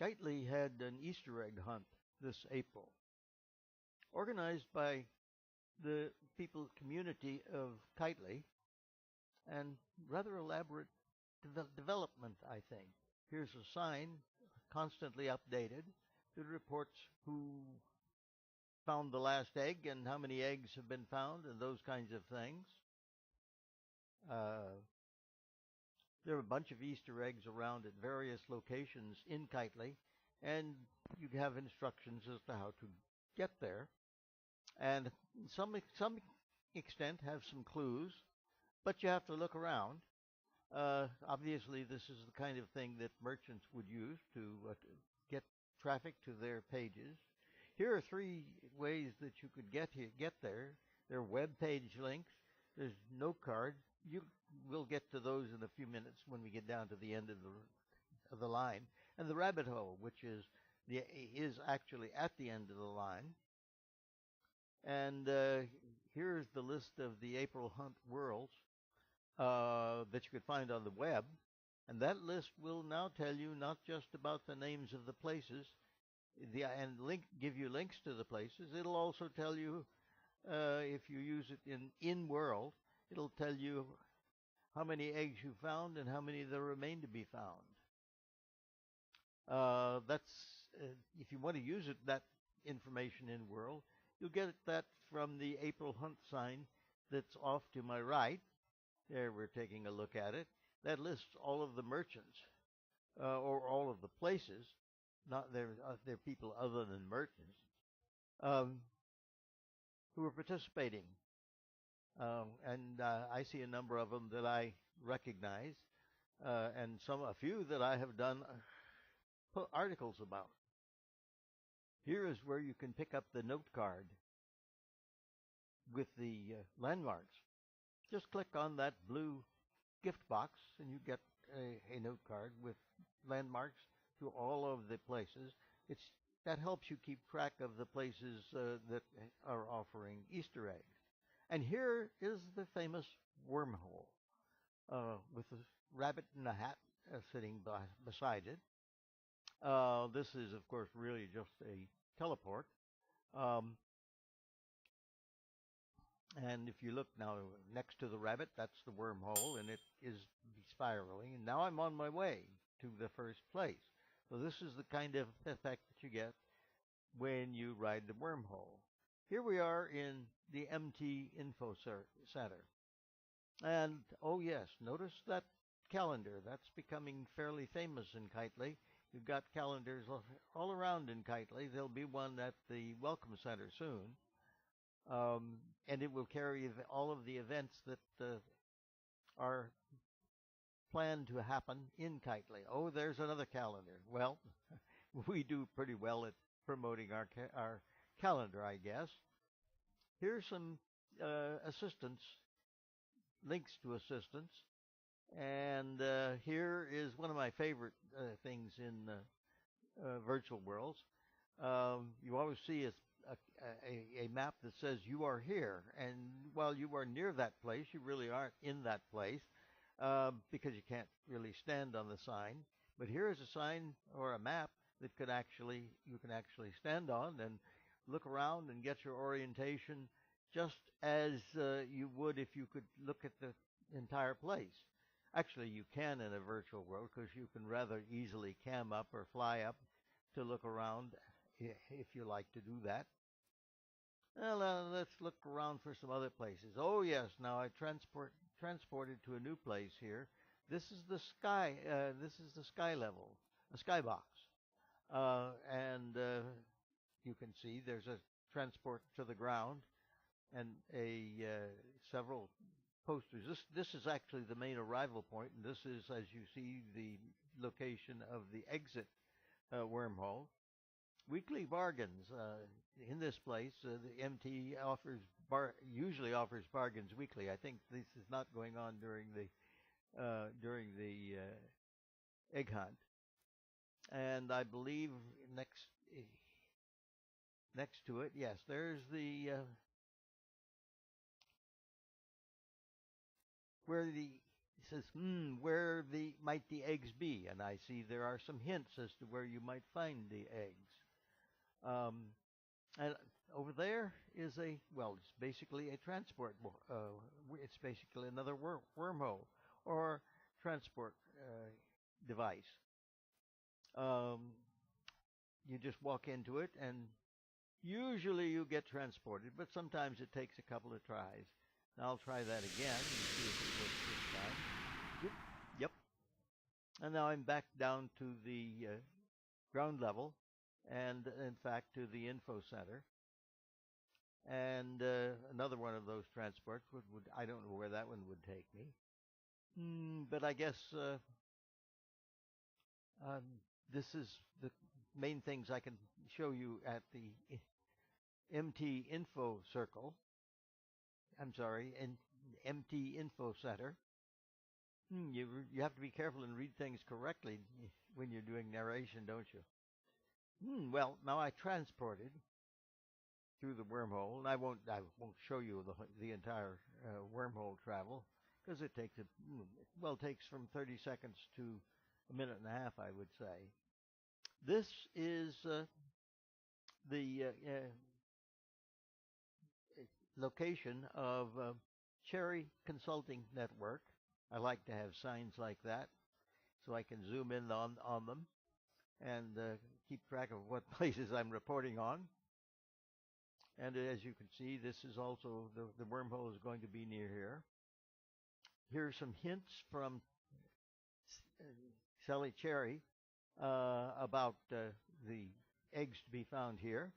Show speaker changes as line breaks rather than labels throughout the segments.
Kitely had an Easter egg hunt this April, organized by the people community of Kitely, and rather elaborate development, I think. Here's a sign, constantly updated, that reports who found the last egg and how many eggs have been found and those kinds of things. There are a bunch of Easter eggs around at various locations in Kitely, and you have instructions as to how to get there. And some extent have some clues, but you have to look around. Obviously, this is the kind of thing that merchants would use to get traffic to their pages. Here are 3 ways that you could get there. There are web page links. There's note card. We'll get to those in a few minutes when we get down to the end of the line. And the rabbit hole, which is actually at the end of the line. And here's the list of the April Hunt worlds that you could find on the web. And that list will now tell you not just about the names of the places, and give you links to the places. It'll also tell you, if you use it in world, it'll tell you how many eggs you found and how many there remain to be found. If you want to use that information in world, you'll get that from the April Hunt sign that's off to my right. There, we're taking a look at it. That lists all of the merchants, or all of the places. Not there are people other than merchants who are participating, and I see a number of them that I recognize, and a few that I have done articles about. Here is where you can pick up the note card with the landmarks. Just click on that blue gift box, and you get a note card with landmarks to all of the places. That helps you keep track of the places that are offering Easter eggs. And here is the famous wormhole with the rabbit in a hat sitting beside it. This is, of course, really just a teleport. And if you look now next to the rabbit, that's the wormhole, and it is spiraling. And now I'm on my way to the first place. So this is the kind of effect that you get when you ride the wormhole. Here we are in the MT Info Center. And, oh yes, notice that calendar. That's becoming fairly famous in Kitely. You've got calendars all around in Kitely. There'll be one at the Welcome Center soon. And it will carry all of the events that are planned to happen in Kitely. Oh, there's another calendar. Well, we do pretty well at promoting our calendar, I guess. Here's some assistance, links to assistance. And here is one of my favorite things in virtual worlds. You always see a map that says you are here, and while you are near that place, you really aren't in that place because you can't really stand on the sign. But here is a sign or a map that you can actually stand on and look around and get your orientation just as you would if you could look at the entire place. Actually, you can in a virtual world because you can rather easily cam up or fly up to look around if you like to do that. Well, let's look around for some other places. Oh yes, now I transported to a new place here. This is the sky. This is the sky level, a skybox, and you can see there's a transport to the ground and several posters. This is actually the main arrival point, and this is, as you see, the location of the exit wormhole. Weekly bargains in this place. The MT usually offers bargains weekly. I think this is not going on during the egg hunt. And I believe next to it, yes, there's the where the says, where might the eggs be? And I see there are some hints as to where you might find the eggs. And over there is it's basically a transport, it's basically another wormhole or transport device. You just walk into it, and usually you get transported, but sometimes it takes a couple of tries. Now I'll try that again and see if it works this time. Yep. And now I'm back down to the ground level, and in fact to the info center. And another one of those transports would I don't know where that one would take me. But I guess this is the main things I can show you at the MT Info Circle. I'm sorry, MT Info Center. You have to be careful and read things correctly when you're doing narration, don't you? Well, now I transported through the wormhole, and I won't show you the entire wormhole travel because it takes takes from 30 seconds to a minute and a half, I would say. This is the location of Cherry Consulting Network. I like to have signs like that so I can zoom in on them and keep track of what places I'm reporting on. And as you can see, this is also the wormhole is going to be near here. Here are some hints from Sally Cherry about the eggs to be found here.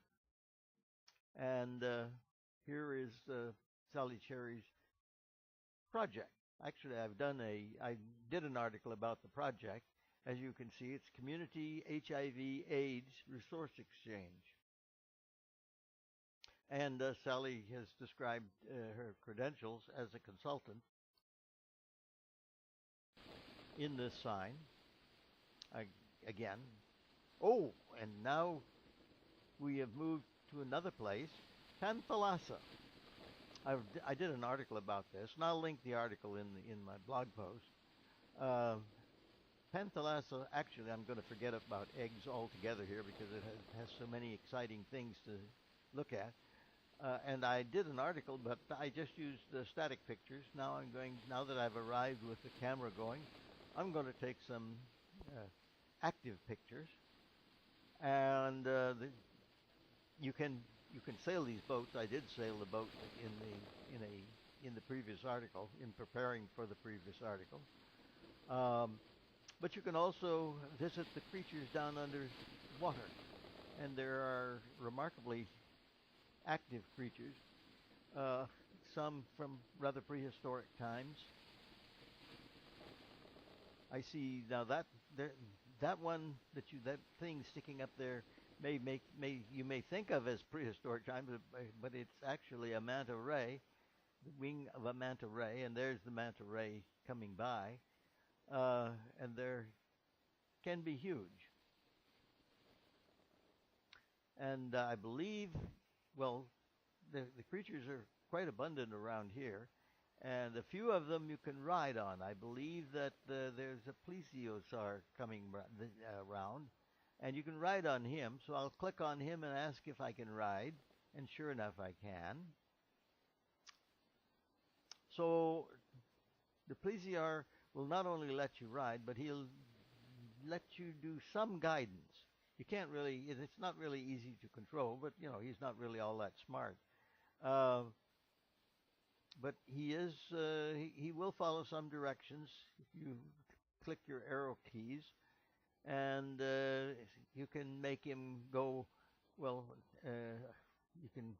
And here is Sally Cherry's project. Actually, I did an article about the project. As you can see, it's Community HIV/AIDS Resource Exchange. And Sally has described her credentials as a consultant in this sign. Again. Oh, and now we have moved to another place, Panthalassa. I did an article about this, and I'll link the article in my blog post. Panthalassa, actually, I'm going to forget about eggs altogether here because it has so many exciting things to look at. And I did an article, but I just used static pictures. Now that I've arrived with the camera going, I'm going to take some active pictures. And you can sail these boats. I did sail the boat in the previous article, in preparing for the previous article. But you can also visit the creatures down under water, and there are remarkably active creatures, some from rather prehistoric times. I see now that thing sticking up there you may think of as prehistoric times, but it's actually a manta ray, the wing of a manta ray, and there's the manta ray coming by, and there can be huge. And I believe, the creatures are quite abundant around here, and a few of them you can ride on. I believe that there's a plesiosaur coming around, and you can ride on him. So I'll click on him and ask if I can ride, and sure enough I can. So the plesiosaur will not only let you ride, but he'll let you do some guidance. You can't really, it's not really easy to control, but he's not really all that smart. But he will follow some directions if you click your arrow keys, and you can make him go, you can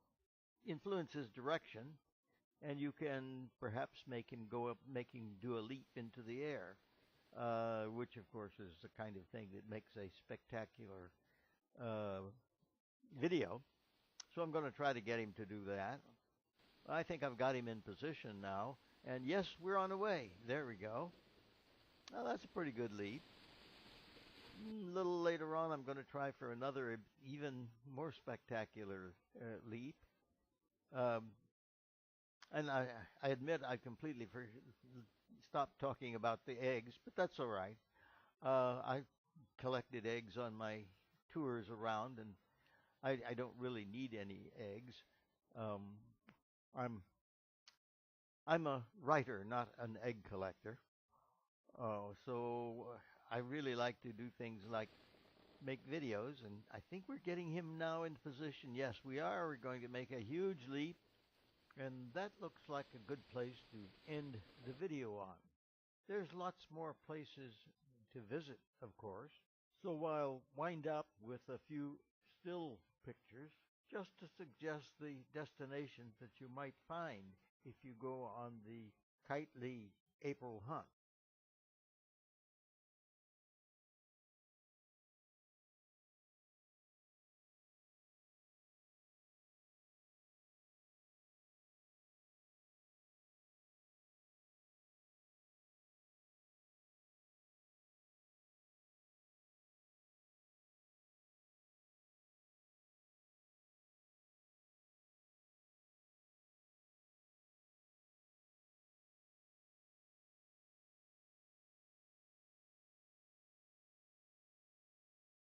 influence his direction, and you can perhaps make him do a leap into the air, which of course is the kind of thing that makes a spectacular video. So I'm going to try to get him to do that. I think I've got him in position now. And yes, we're on the way. There we go. Now that's a pretty good leap. A little later on, I'm going to try for another even more spectacular leap. And I admit I completely stopped talking about the eggs, but that's all right. I collected eggs on my tours around, and I don't really need any eggs. Um, I'm I'm a writer, not an egg collector. So I really like to do things like make videos, and I think we're getting him now in position. Yes, we are. We're going to make a huge leap, and that looks like a good place to end the video on. There's lots more places to visit, of course, so I'll wind up with a few still pictures just to suggest the destinations that you might find if you go on the Kitlely April Hunt.